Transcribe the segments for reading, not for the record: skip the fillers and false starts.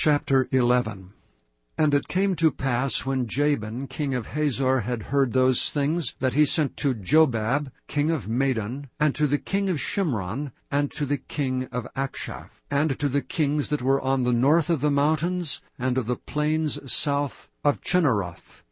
Chapter 11. And it came to pass, when Jabin king of Hazor had heard those things, that he sent to Jobab king of Madon, and to the king of Shimron, and to the king of Akshaph, and to the kings that were on the north of the mountains, and of the plains south of Chinneroth,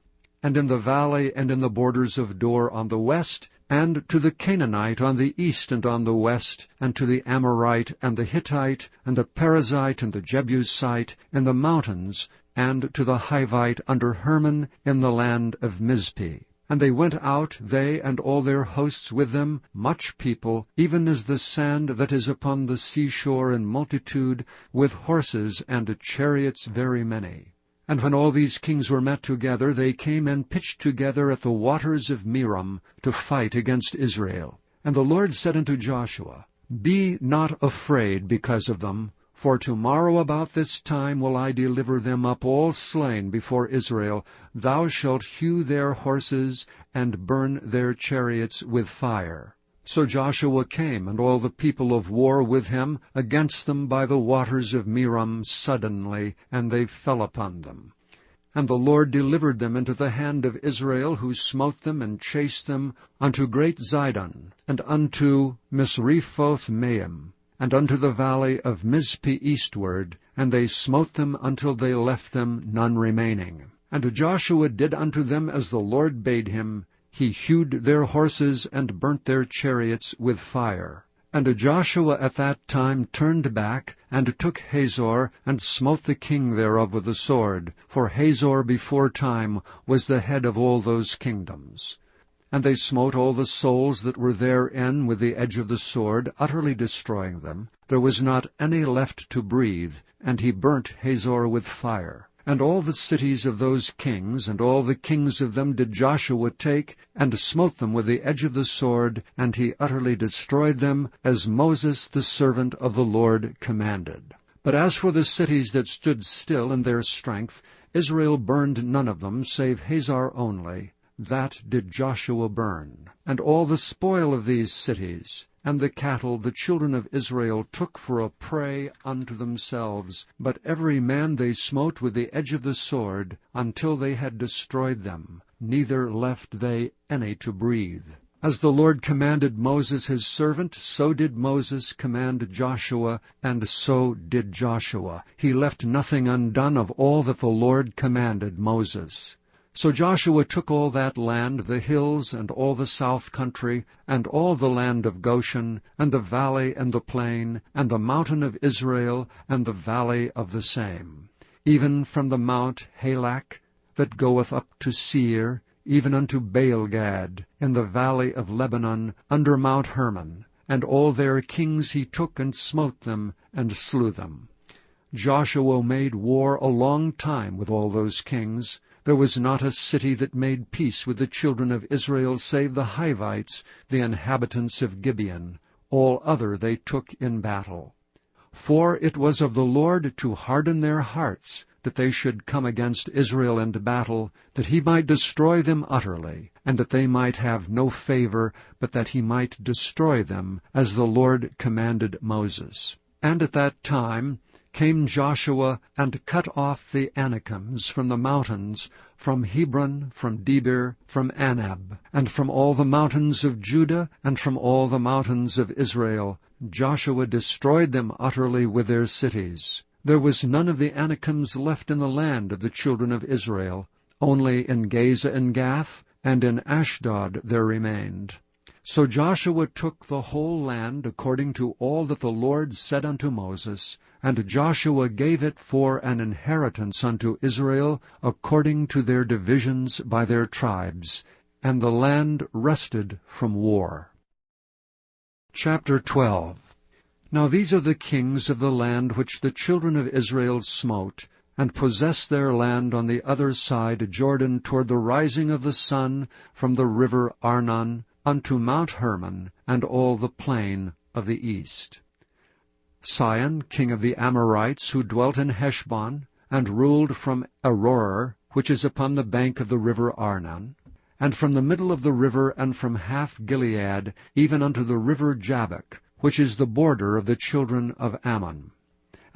and in the valley and in the borders of Dor on the west, and to the Canaanite on the east and on the west, and to the Amorite and the Hittite, and the Perizzite and the Jebusite in the mountains, and to the Hivite under Hermon in the land of Mizpeh. And they went out, they and all their hosts with them, much people, even as the sand that is upon the seashore in multitude, with horses and chariots very many. And when all these kings were met together, they came and pitched together at the waters of Merom to fight against Israel. And the Lord said unto Joshua, Be not afraid because of them, for tomorrow about this time will I deliver them up all slain before Israel. Thou shalt hew their horses, and burn their chariots with fire. So Joshua came, and all the people of war with him, against them by the waters of Merom suddenly, and they fell upon them. And the Lord delivered them into the hand of Israel, who smote them and chased them unto great Zidon, and unto Misrephoth-maim, and unto the valley of Mizpeh eastward, and they smote them until they left them none remaining. And Joshua did unto them as the Lord bade him. He hewed their horses and burnt their chariots with fire. And Joshua at that time turned back, and took Hazor, and smote the king thereof with the sword. For Hazor before time was the head of all those kingdoms. And they smote all the souls that were therein with the edge of the sword, utterly destroying them. There was not any left to breathe, and he burnt Hazor with fire. And all the cities of those kings, and all the kings of them did Joshua take, and smote them with the edge of the sword, and he utterly destroyed them, as Moses the servant of the Lord commanded. But as for the cities that stood still in their strength, Israel burned none of them, save Hazor only. That did Joshua burn. And all the spoil of these cities, and the cattle the children of Israel took for a prey unto themselves, but every man they smote with the edge of the sword, until they had destroyed them, neither left they any to breathe. As the Lord commanded Moses his servant, so did Moses command Joshua, and so did Joshua. He left nothing undone of all that the Lord commanded Moses. So Joshua took all that land, the hills, and all the south country, and all the land of Goshen, and the valley and the plain, and the mountain of Israel, and the valley of the same, even from the mount Halak, that goeth up to Seir, even unto Baalgad, in the valley of Lebanon, under Mount Hermon. And all their kings he took, and smote them, and slew them. Joshua made war a long time with all those kings. There was not a city that made peace with the children of Israel, save the Hivites, the inhabitants of Gibeon. All other they took in battle. For it was of the Lord to harden their hearts, that they should come against Israel in battle, that he might destroy them utterly, and that they might have no favor, but that he might destroy them, as the Lord commanded Moses. And at that time came Joshua, and cut off the Anakims from the mountains, from Hebron, from Debir, from Anab, and from all the mountains of Judah, and from all the mountains of Israel. Joshua destroyed them utterly with their cities. There was none of the Anakims left in the land of the children of Israel. Only in Gaza and Gath, and in Ashdod there remained. So Joshua took the whole land according to all that the Lord said unto Moses, and Joshua gave it for an inheritance unto Israel, according to their divisions by their tribes. And the land rested from war. Chapter 12. Now these are the kings of the land which the children of Israel smote, and possessed their land on the other side Jordan toward the rising of the sun from the river Arnon unto Mount Hermon, and all the plain of the east. Sihon, king of the Amorites, who dwelt in Heshbon, and ruled from Aroer, which is upon the bank of the river Arnon, and from the middle of the river, and from half Gilead, even unto the river Jabbok, which is the border of the children of Ammon.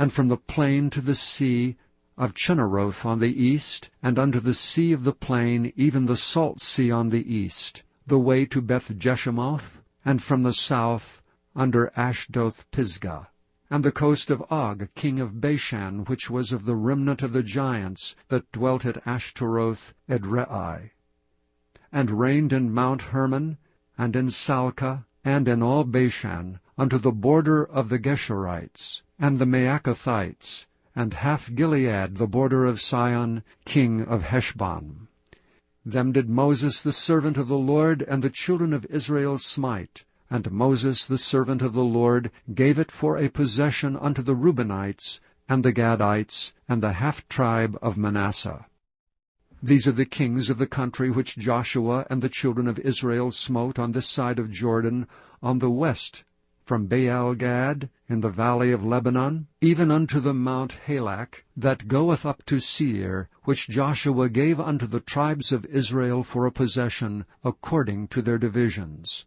and from the plain to the sea of Chinneroth on the east, and unto the sea of the plain, even the salt sea on the east, the way to Beth-Jeshimoth, and from the south under Ashdoth-Pisgah, and the coast of Og, king of Bashan, which was of the remnant of the giants that dwelt at Ashtaroth Edrei, and reigned in Mount Hermon, and in Salcah, and in all Bashan, unto the border of the Geshurites, and the Maacathites, and half Gilead, the border of Sihon, king of Heshbon. Them did Moses the servant of the Lord and the children of Israel smite, and Moses the servant of the Lord gave it for a possession unto the Reubenites, and the Gadites, and the half-tribe of Manasseh. These are the kings of the country which Joshua and the children of Israel smote on this side of Jordan, on the west, from Baal-Gad, in the valley of Lebanon, even unto the Mount Halak, that goeth up to Seir, which Joshua gave unto the tribes of Israel for a possession, according to their divisions.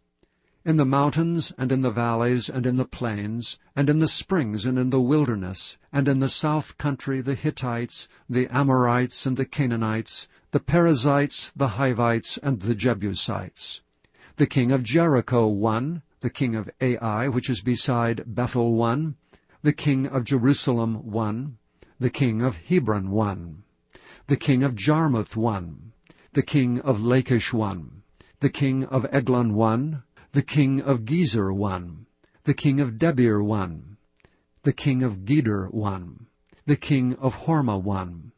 In the mountains, and in the valleys, and in the plains, and in the springs, and in the wilderness, and in the south country, the Hittites, the Amorites, and the Canaanites, the Perizzites, the Hivites, and the Jebusites. The king of Jericho won, the king of Ai, which is beside Bethel, won, the king of Jerusalem won, the king of Hebron won, the king of Jarmuth won, the king of Lachish won, the king of Eglon won, the king of Gezer won, the king of Debir won, the king of Geder won, the king of Hormah won,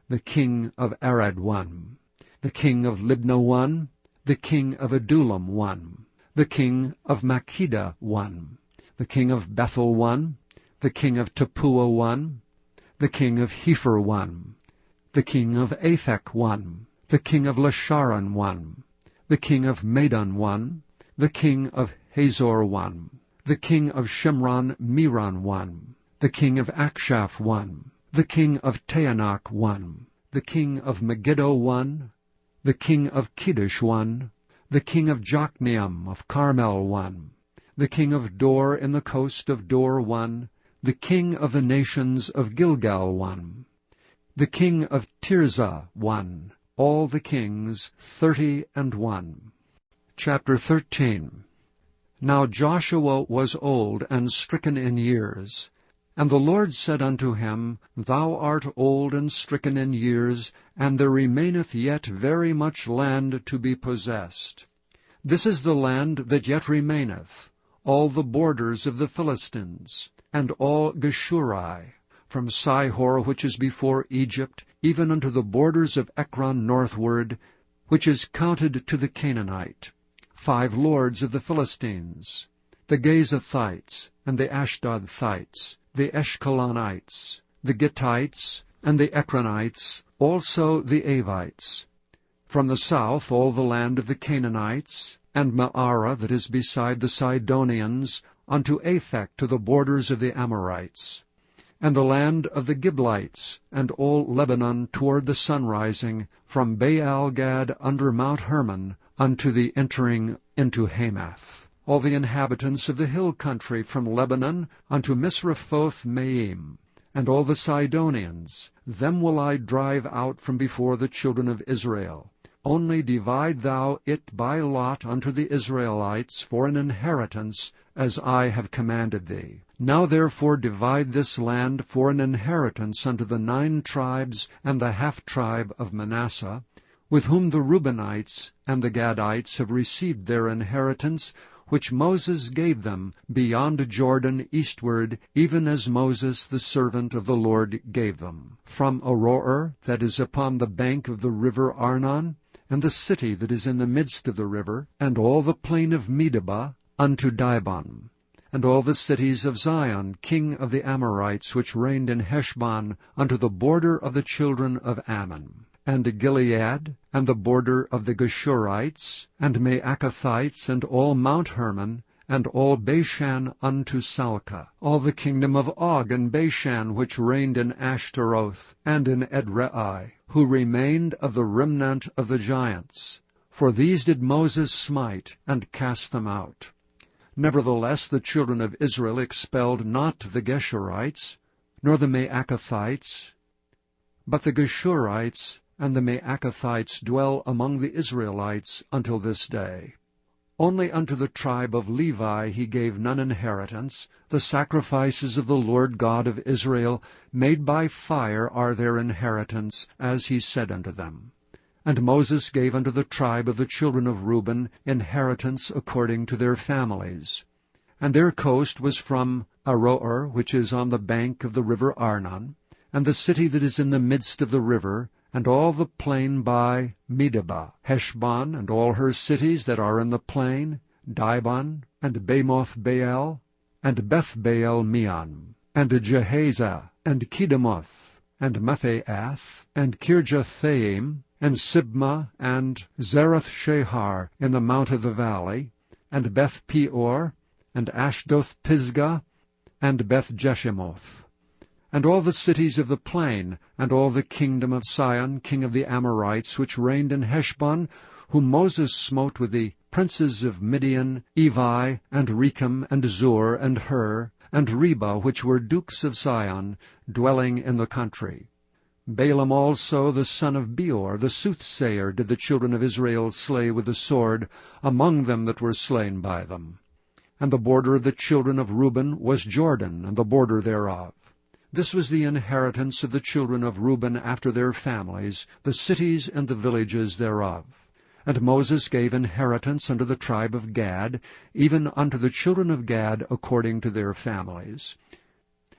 the king of Arad won, the king of Libnah won, the king of Adullam won, the king of Makkedah won, the king of Bethel won, the king of Tappuah won, the king of Hepher won, the king of Aphek won, the king of Lasharon won, the king of Madon won, the king of Hazor won, the king of Shimron Meron won, the king of Akshaph won, the king of Taanach won, the king of Megiddo won, the king of Kedesh won, the king of Jokneam of Carmel won, the king of Dor in the coast of Dor won, the king of the nations of Gilgal won, the king of Tirzah won, all the kings 31. Chapter 13. Now Joshua was old and stricken in years. And the Lord said unto him, Thou art old and stricken in years, and there remaineth yet very much land to be possessed. This is the land that yet remaineth, all the borders of the Philistines, and all Geshuri, from Sihor which is before Egypt, even unto the borders of Ekron northward, which is counted to the Canaanite. 5 lords of the Philistines, the Gazathites, and the Ashdodthites, the Eshkelonites, the Gittites, and the Ekronites, also the Avites. From the south all the land of the Canaanites, and Maarah that is beside the Sidonians, unto Aphek to the borders of the Amorites, and the land of the Giblites, and all Lebanon toward the sunrising, from Baal-Gad under Mount Hermon, unto the entering into Hamath. All the inhabitants of the hill country from Lebanon unto Misrephoth-Maim, and all the Sidonians, them will I drive out from before the children of Israel. Only divide thou it by lot unto the Israelites for an inheritance, as I have commanded thee. Now therefore divide this land for an inheritance unto the 9 tribes and the half-tribe of Manasseh, with whom the Reubenites and the Gadites have received their inheritance, which Moses gave them beyond Jordan eastward, even as Moses the servant of the Lord gave them, from Aroer, that is upon the bank of the river Arnon, and the city that is in the midst of the river, and all the plain of Medeba, unto Dibon, and all the cities of Zion, king of the Amorites, which reigned in Heshbon, unto the border of the children of Ammon, and Gilead, and the border of the Geshurites, and Maacathites, and all Mount Hermon, and all Bashan unto Salcah, all the kingdom of Og and Bashan, which reigned in Ashtaroth, and in Edrei, who remained of the remnant of the giants. For these did Moses smite, and cast them out. Nevertheless the children of Israel expelled not the Geshurites, nor the Maacathites, but the Geshurites and the Maacathites dwell among the Israelites until this day. Only unto the tribe of Levi he gave none inheritance. The sacrifices of the Lord God of Israel made by fire are their inheritance, as he said unto them. And Moses gave unto the tribe of the children of Reuben inheritance according to their families. And their coast was from Aroer, which is on the bank of the river Arnon, and the city that is in the midst of the river, and all the plain by Medeba, Heshbon, and all her cities that are in the plain, Dibon, and Bamoth Baal, and Beth-Baal Meon, and Jehaza, and Kedemoth, and Mephaath, and Kirjathaim, and Sibmah, and Zerath-Shahar in the mount of the valley, and Beth-Peor, and Ashdoth-Pisgah, and Beth-Jeshimoth, and all the cities of the plain, and all the kingdom of Sihon, king of the Amorites, which reigned in Heshbon, whom Moses smote with the princes of Midian, Evi, and Rechem, and Zur, and Hur, and Reba, which were dukes of Sihon, dwelling in the country. Balaam also, the son of Beor, the soothsayer, did the children of Israel slay with the sword among them that were slain by them. And the border of the children of Reuben was Jordan, and the border thereof. This was the inheritance of the children of Reuben after their families, the cities and the villages thereof. And Moses gave inheritance unto the tribe of Gad, even unto the children of Gad according to their families.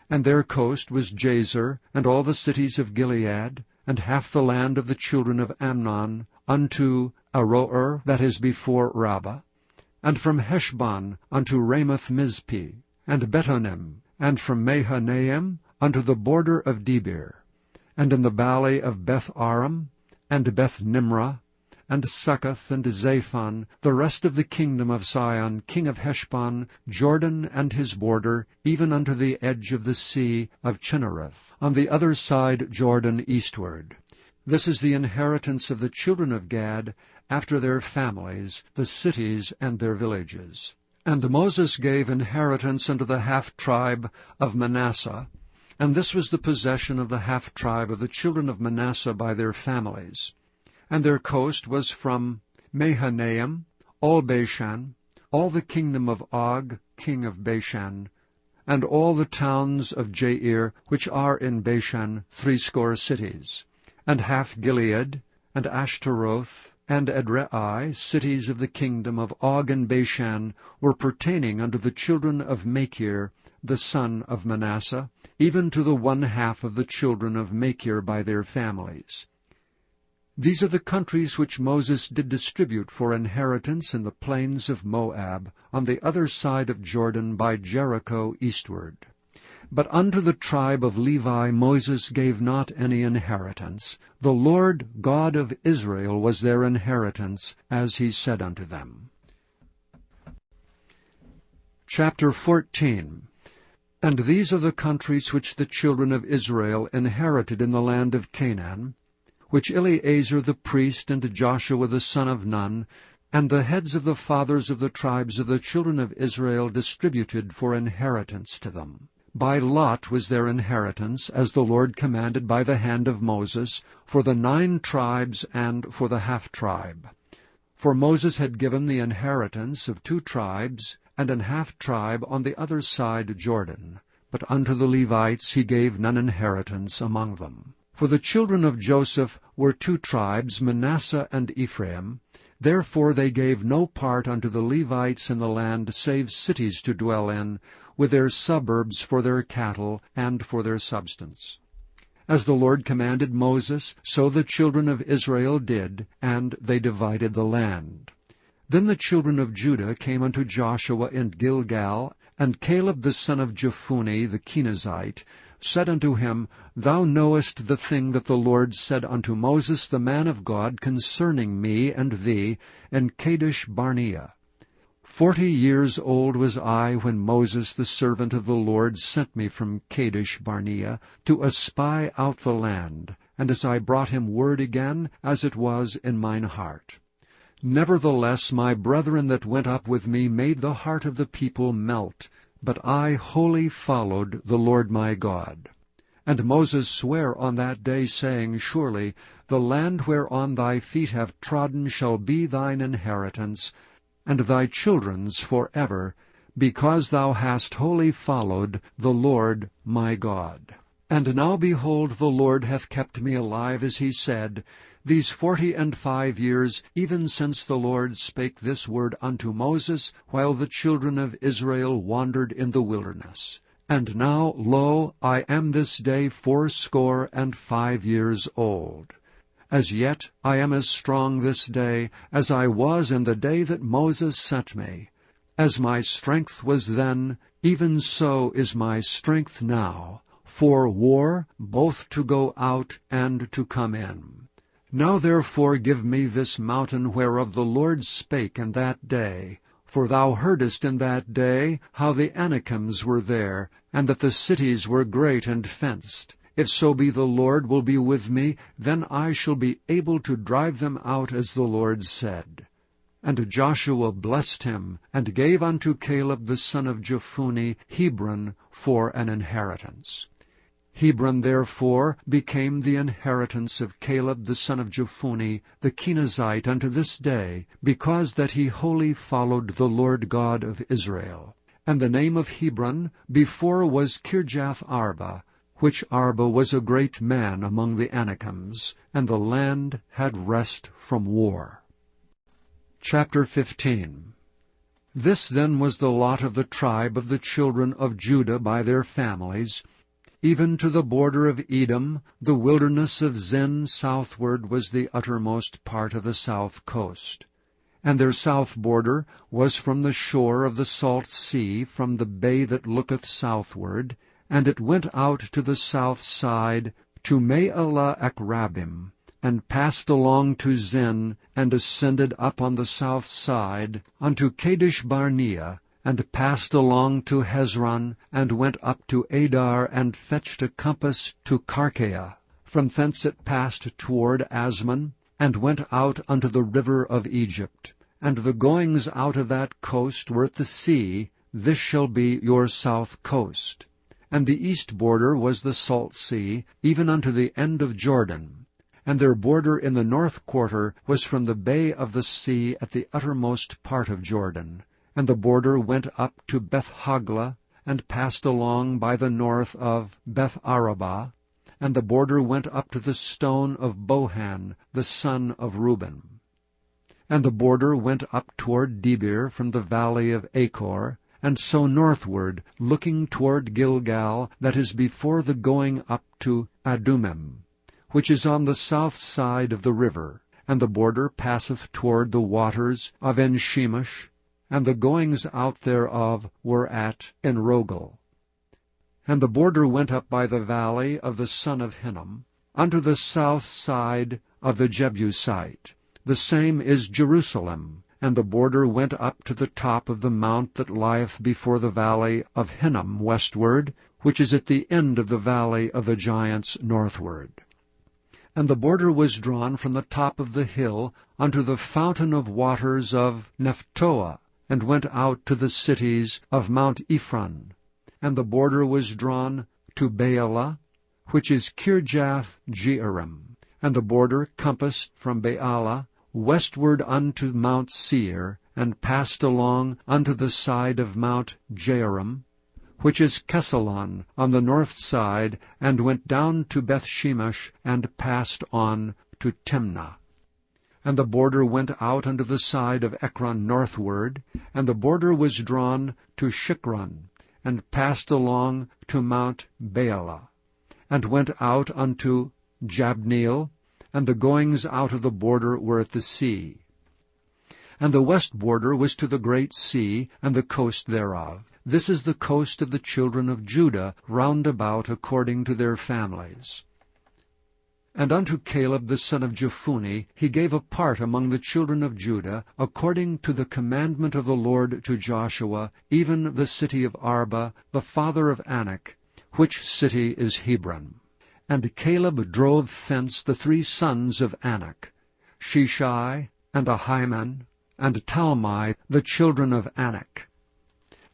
And their coast was Jazer, and all the cities of Gilead, and half the land of the children of Amnon, unto Aroer, that is before Rabbah, and from Heshbon unto Ramoth-Mizpeh, and Betonim, and from Mahanaim unto the border of Debir, and in the valley of Beth-aram, and Beth-nimrah, and Succoth, and Zaphon, the rest of the kingdom of Sihon, king of Heshbon, Jordan and his border, even unto the edge of the sea of Chinnereth, on the other side Jordan eastward. This is the inheritance of the children of Gad, after their families, the cities and their villages. And Moses gave inheritance unto the half-tribe of Manasseh, and this was the possession of the half-tribe of the children of Manasseh by their families. And their coast was from Mahanaim, all Bashan, all the kingdom of Og, king of Bashan, and all the towns of Jair, which are in Bashan, 80 cities, and half Gilead, and Ashtaroth, and Edrei, cities of the kingdom of Og and Bashan, were pertaining unto the children of Machir, the son of Manasseh, even to the 1/2 of the children of Machir by their families. These are the countries which Moses did distribute for inheritance in the plains of Moab, on the other side of Jordan by Jericho eastward. But unto the tribe of Levi Moses gave not any inheritance. The Lord God of Israel was their inheritance, as he said unto them. Chapter 14. And these are the countries which the children of Israel inherited in the land of Canaan, which Eleazar the priest and Joshua the son of Nun, and the heads of the fathers of the tribes of the children of Israel distributed for inheritance to them. By lot was their inheritance, as the Lord commanded by the hand of Moses, for the 9 tribes and for the half-tribe. For Moses had given the inheritance of 2 tribes, and an half-tribe on the other side Jordan. But unto the Levites he gave none inheritance among them. For the children of Joseph were 2 tribes, Manasseh and Ephraim. Therefore they gave no part unto the Levites in the land, save cities to dwell in, with their suburbs for their cattle and for their substance. As the Lord commanded Moses, so the children of Israel did, and they divided the land. Then the children of Judah came unto Joshua in Gilgal, and Caleb the son of Jephunneh the Kenizzite said unto him, Thou knowest the thing that the Lord said unto Moses the man of God concerning me and thee in Kadesh Barnea. 40 years old was I when Moses the servant of the Lord sent me from Kadesh Barnea to espy out the land, and as I brought him word again, as it was in mine heart. Nevertheless my brethren that went up with me made the heart of the people melt, but I wholly followed the Lord my God. And Moses sware on that day, saying, Surely the land whereon thy feet have trodden shall be thine inheritance, and thy children's forever, because thou hast wholly followed the Lord my God. And now, behold, the Lord hath kept me alive, as he said, these 45 years, even since the Lord spake this word unto Moses, while the children of Israel wandered in the wilderness. And now, lo, I am this day 85 years old. As yet I am as strong this day as I was in the day that Moses sent me. As my strength was then, even so is my strength now, for war, both to go out and to come in. Now therefore give me this mountain whereof the Lord spake in that day. For thou heardest in that day how the Anakims were there, and that the cities were great and fenced. If so be the Lord will be with me, then I shall be able to drive them out, as the Lord said. And Joshua blessed him, and gave unto Caleb the son of Jephunneh Hebron for an inheritance. Hebron therefore became the inheritance of Caleb the son of Jephunneh the Kenizzite unto this day, because that he wholly followed the Lord God of Israel. And the name of Hebron before was Kirjath-arba, which Arba was a great man among the Anakims, and the land had rest from war. Chapter 15. This then was the lot of the tribe of the children of Judah by their families. Even to the border of Edom, the wilderness of Zin southward was the uttermost part of the south coast. And their south border was from the shore of the salt sea, from the bay that looketh southward, and it went out to the south side to Me'alah-Akrabim, and passed along to Zin, and ascended up on the south side unto Kadesh-barnea, and passed along to Hezron, and went up to Adar, and fetched a compass to Karkea. From thence it passed toward Asmon, and went out unto the river of Egypt. And the goings out of that coast were at the sea. This shall be your south coast. And the east border was the salt sea, even unto the end of Jordan. And their border in the north quarter was from the bay of the sea at the uttermost part of Jordan. And the border went up to Beth-hagla, and passed along by the north of Beth-arabah, and the border went up to the stone of Bohan, the son of Reuben. And the border went up toward Debir from the valley of Achor, and so northward, looking toward Gilgal, that is before the going up to Adumim, which is on the south side of the river. And the border passeth toward the waters of En-shemesh, and the goings out thereof were at Enrogel. And the border went up by the valley of the son of Hinnom, unto the south side of the Jebusite. The same is Jerusalem. And the border went up to the top of the mount that lieth before the valley of Hinnom westward, which is at the end of the valley of the giants northward. And the border was drawn from the top of the hill unto the fountain of waters of Nephtoah, and went out to the cities of Mount Ephron. And the border was drawn to Baalah, which is Kirjath-jearim. And the border compassed from Baalah westward unto Mount Seir, and passed along unto the side of Mount Jearim, which is Kesalon on the north side, and went down to Beth-shemesh, and passed on to Timnah. And the border went out unto the side of Ekron northward, and the border was drawn to Shikron, and passed along to Mount Baalah, and went out unto Jabneel, and the goings out of the border were at the sea. And the west border was to the great sea, and the coast thereof. This is the coast of the children of Judah, round about according to their families. And unto Caleb the son of Jephunneh he gave a part among the children of Judah, according to the commandment of the Lord to Joshua, even the city of Arba, the father of Anak, which city is Hebron. And Caleb drove thence the 3 sons of Anak, Sheshai, and Ahiman, and Talmai, the children of Anak.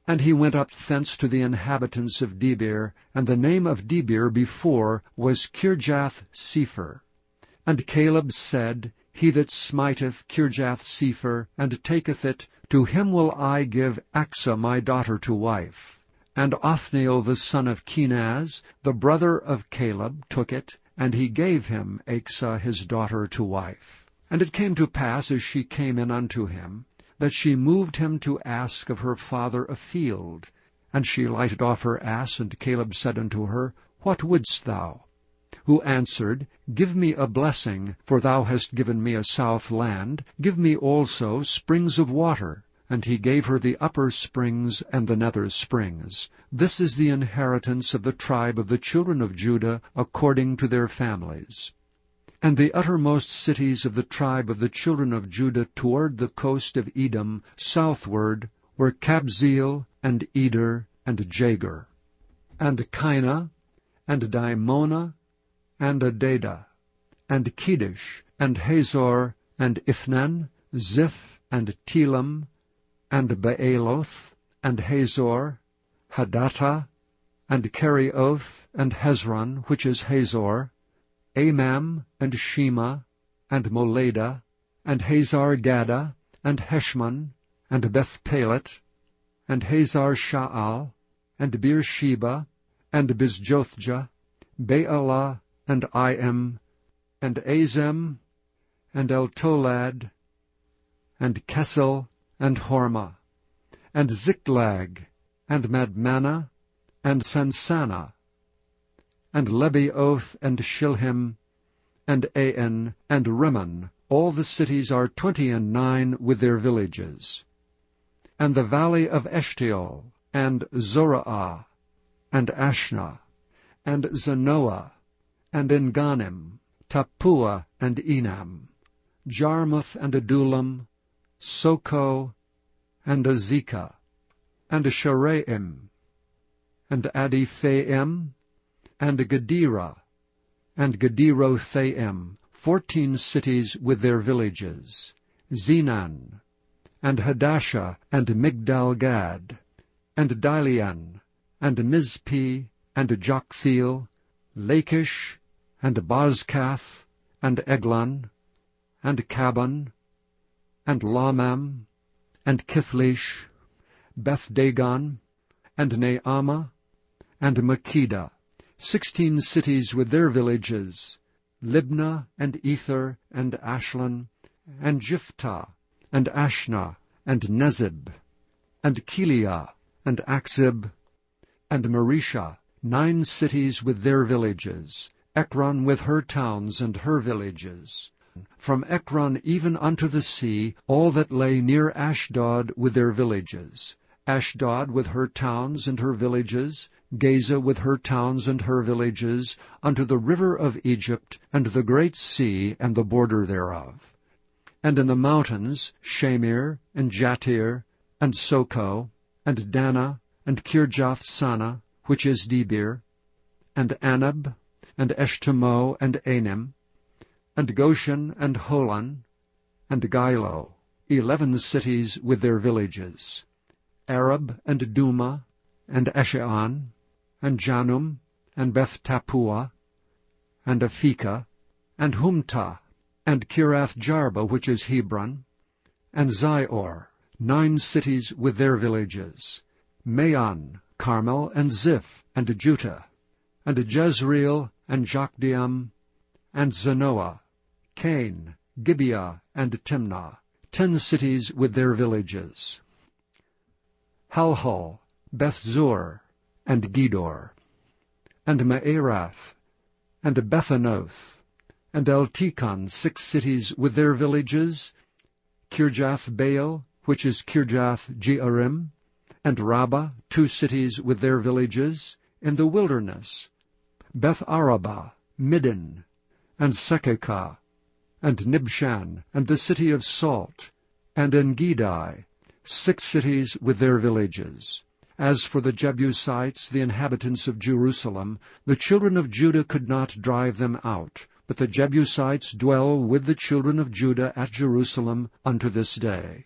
And he went up thence to the inhabitants of Debir, and the name of Debir before was Kirjath-Sepher. And Caleb said, He that smiteth Kirjath-Sepher, and taketh it, to him will I give Achsah my daughter to wife. And Othniel the son of Kenaz, the brother of Caleb, took it, and he gave him Achsah his daughter to wife. And it came to pass, as she came in unto him, that she moved him to ask of her father a field. And she lighted off her ass, and Caleb said unto her, What wouldst thou? Who answered, Give me a blessing, for thou hast given me a south land. Give me also springs of water. And he gave her the upper springs and the nether springs. This is the inheritance of the tribe of the children of Judah, according to their families. And the uttermost cities of the tribe of the children of Judah toward the coast of Edom, southward, were Kabzeel, and Eder, and Jagur, and Kinah, and Dimona, and Adada, and Kedesh, and Hazor, and Ithnan, Ziph, and Telam, and Baaloth, and Hazor, Hadattah, and Kerioth, and Hezron, which is Hazor, Amam, and Shema, and Molada, and Hazar-Gada, and Heshmon, and Beth-Pelet, and Hazar-Sha'al, and Beersheba, and Bizjothjah, Baalah, and Iam, and Azem, and Eltolad, and Kessel, and Hormah, and Ziklag, and Madmannah, and Sansannah, and Lebaoth, and Shilhim, and Ain, and Rimmon. All the cities are 29 with their villages. And the valley of Eshtaol, and Zorah, and Ashna, and Zanoah, and Enganim, Tappuah, and Enam, Jarmuth, and Adullam, Soko, and Azekah, and Sharaim, and Adithaim, and Gedera, and Gederothaim, 14 cities with their villages, Zenan, and Hadashah, and Migdal-Gad, and Dilean, and Mizpi, and Joktheel, Lachish, and Bozkath, and Eglon, and Caban, and Lamam, and Kithlish, Beth-Dagon, and Naamah, and Makkedah, 16 cities with their villages, Libnah, and Ether, and Ashlan, and Jiphthah, and Ashna, and Nezib, and Kiliah, and Akzib, and Marisha, 9 cities with their villages, Ekron with her towns and her villages. From Ekron even unto the sea, all that lay near Ashdod with their villages, Ashdod with her towns and her villages, Gaza with her towns and her villages, unto the river of Egypt, and the great sea, and the border thereof. And in the mountains, Shamir, and Jatir, and Soko, and Dana, and Kirjath-Sana, which is Debir, and Anab, and Eshtemoh, and Anim, and Goshen, and Holon, and Gilo, 11 cities with their villages, Arab, and Duma, and Eshean, and Janum, and Beth-Tappuah, and Aphekah, and Humtah, and Kirath-Jarba, which is Hebron, and Zior, 9 cities with their villages, Maon, Carmel, and Ziph, and Juttah, and Jezreel, and Jokdeam, and Zanoah, Cain, Gibeah, and Timnah, 10 cities with their villages, Halhul, Beth-zur, and Gedor, and Maarath, and Bethanoth, and Eltekon, 6 cities with their villages, Kirjath-Baal, which is Kirjath-Jearim, and Rabbah, 2 cities with their villages, in the wilderness, Beth-Arabah, Middin, and Sekekah, and Nibshan, and the city of Salt, and En-Gedi, 6 cities with their villages. As for the Jebusites, the inhabitants of Jerusalem, the children of Judah could not drive them out, but the Jebusites dwell with the children of Judah at Jerusalem unto this day.